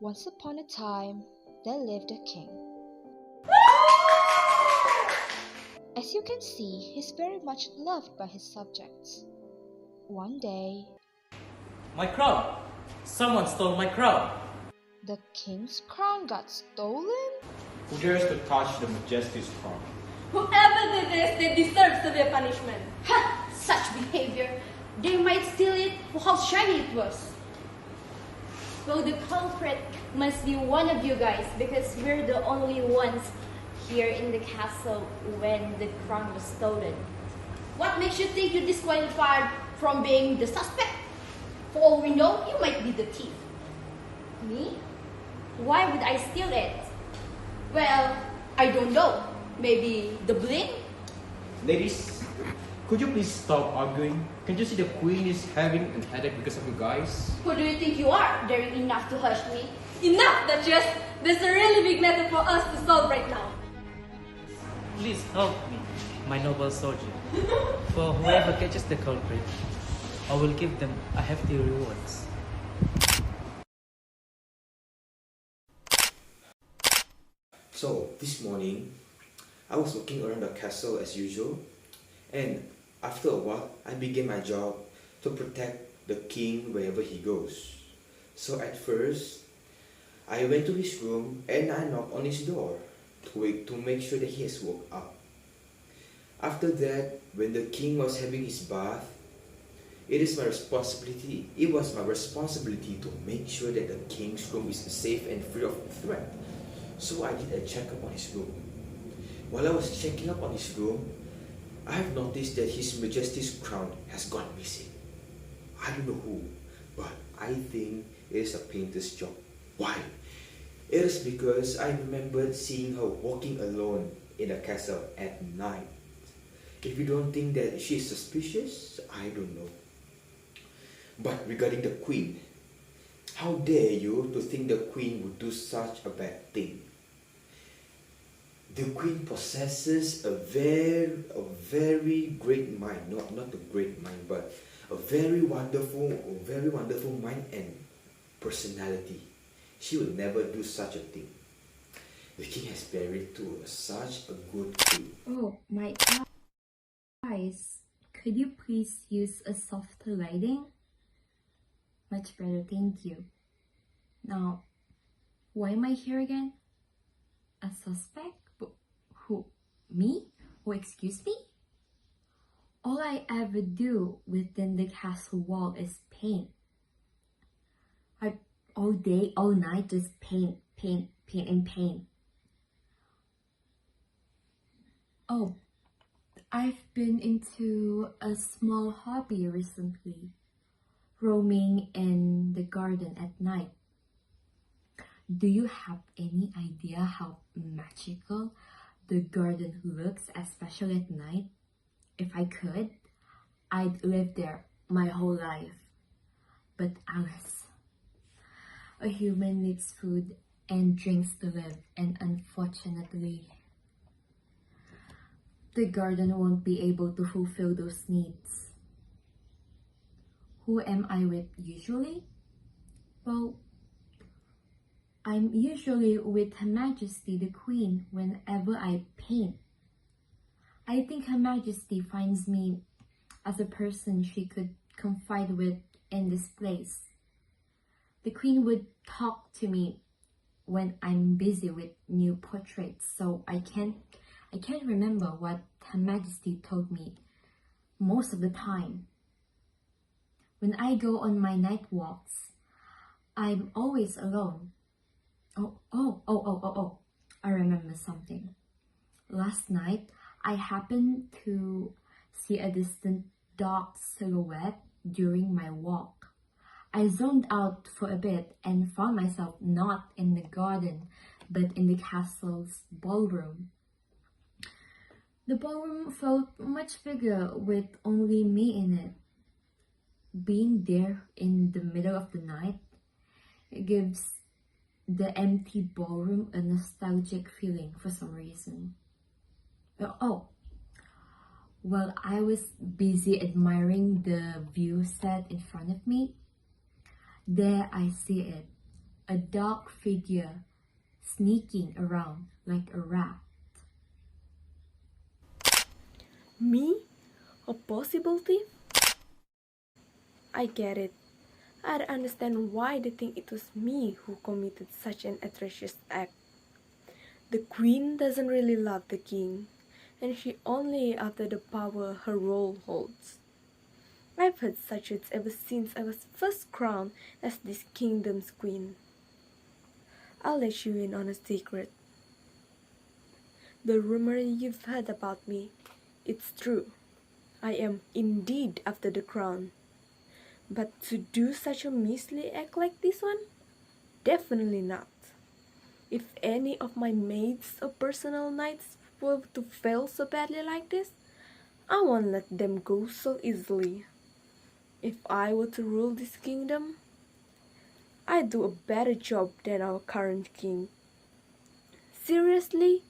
Once upon a time, there lived a king. As you can see, he's very much loved by his subjects. One day, My crown! Someone stole my crown! the king's crown got stolen? Who dares to touch the majesty's crown? Whoever did this, they deserve severe punishment. Ha! Such behavior. They might steal it for how shiny it was. Well, the culprit must be one of you guys because we're the only ones here in the castle when the crown was stolen. What makes you think you're disqualified from being the suspect? For all we know, you might be the thief. Me? Why would I steal it? Well, I don't know. Maybe the bling? Ladies, could you please stop arguing? Can't you see the queen is having an headache because of you guys? Who do you think you are, daring enough to hush me? Enough, Duchess! There's a really big matter for us to solve right now. Please help me, my noble soldier. For whoever catches the culprit, I will give them a hefty rewards. So, this morning, I was walking around the castle as usual, and after a while, I began my job to protect the king wherever he goes. So at first, I went to his room and I knocked on his door to make sure that he has woke up. After that, when the king was having his bath, it was my responsibility to make sure that the king's room is safe and free of threat. So I did a checkup on his room. While I was checking up on his room, I have noticed that His Majesty's crown has gone missing. I don't know who, but I think it is a painter's job. Why? It is because I remembered seeing her walking alone in the castle at night. If you don't think that she is suspicious, I don't know. But regarding the queen, how dare you to think the queen would do such a bad thing? The queen possesses a very great mind, not a great mind, but a very wonderful mind and personality. She would never do such a thing. The king has married to such a good queen. Oh, my eyes. Could you please use a softer lighting? Much better, thank you. Now, why am I here again? A suspect? Who? Me? Oh, excuse me? All I ever do within the castle wall is paint. All day, all night, just paint. Oh, I've been into a small hobby recently, roaming in the garden at night. Do you have any idea how magical the garden looks, especially at night? If I could, I'd live there my whole life. But Alice, a human needs food and drinks to live, and unfortunately, the garden won't be able to fulfill those needs. Who am I with usually? Well, I'm usually with Her Majesty the Queen whenever I paint. I think Her Majesty finds me as a person she could confide with in this place. The Queen would talk to me when I'm busy with new portraits, so I can't remember what Her Majesty told me most of the time. When I go on my night walks, I'm always alone. Oh, I remember something. Last night, I happened to see a distant dark silhouette during my walk. I zoned out for a bit and found myself not in the garden, but in the castle's ballroom. The ballroom felt much bigger with only me in it. Being there in the middle of the night gives the empty ballroom a nostalgic feeling for some reason. While I was busy admiring the view set in front of me, there I see it, a dark figure sneaking around like a rat. Me? A possible thief? I get it. I understand why they think it was me who committed such an atrocious act. The queen doesn't really love the king, and she only after the power her role holds. I've heard such words ever since I was first crowned as this kingdom's queen. I'll let you in on a secret. The rumor you've heard about me, it's true. I am indeed after the crown. But to do such a measly act like this one? Definitely not. If any of my maids or personal knights were to fail so badly like this, I won't let them go so easily. If I were to rule this kingdom, I'd do a better job than our current king. Seriously?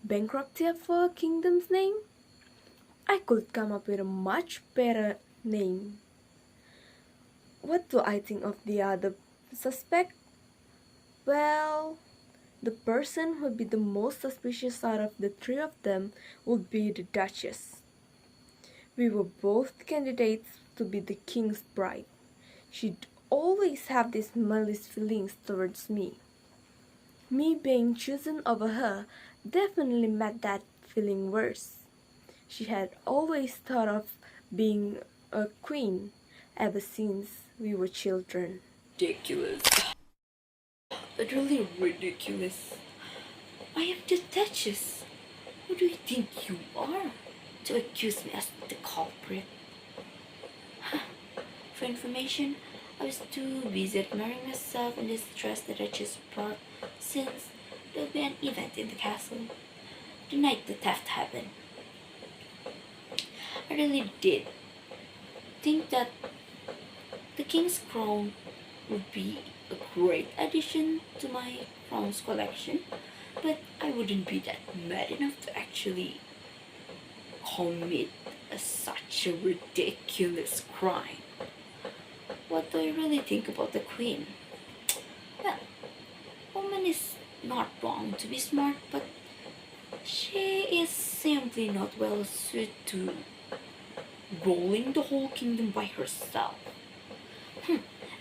Bankruptcy for a kingdom's name? I could come up with a much better name. What do I think of the other suspect? Well, the person who would be the most suspicious out of the three of them would be the Duchess. We were both candidates to be the king's bride. She'd always have these malicious feelings towards me. Me being chosen over her definitely made that feeling worse. She had always thought of being a queen ever since we were children. Ridiculous. Utterly ridiculous. I am the Duchess. Who do you think you are to accuse me as the culprit? For information, I was too busy admiring myself in this dress that I just brought since there will be an event in the castle the night the theft happened. I really did think that the king's crown would be a great addition to my crowns collection, but I wouldn't be that mad enough to actually commit such a ridiculous crime. What do I really think about the queen? Well, woman is not wrong to be smart, but she is simply not well suited to ruling the whole kingdom by herself.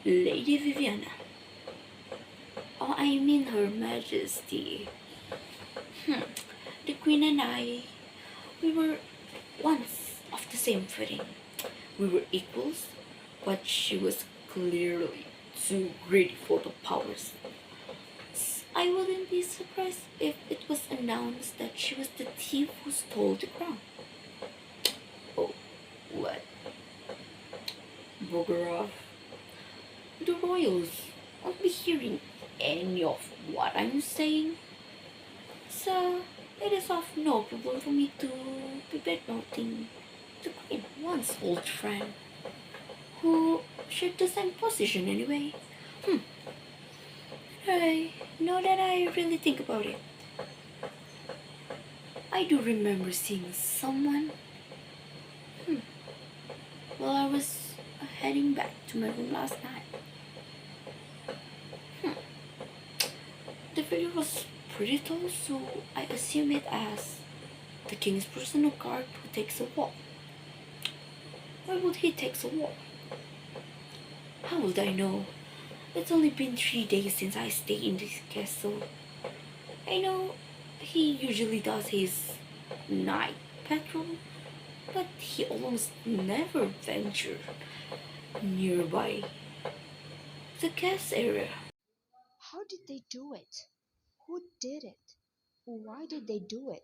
Lady Viviana. Oh, I mean Her Majesty. The Queen and I, we were once of the same footing. We were equals, but she was clearly too greedy for the powers. I wouldn't be surprised if it was announced that she was the thief who stole the crown. Oh, what? Bugger off. The royals won't be hearing any of what I'm saying, so it is of no problem for me to be bad-mouthing the queen, once old friend, who shared the same position anyway. Now that I really think about it, I do remember seeing someone while I was heading back to my room last night. The figure was pretty tall, so I assume it as the king's personal guard who takes a walk. Why would he take a walk? How would I know? It's only been 3 days since I stayed in this castle. I know he usually does his night patrol, but he almost never ventured nearby the guest area. How did they do it? Who did it? Why did they do it?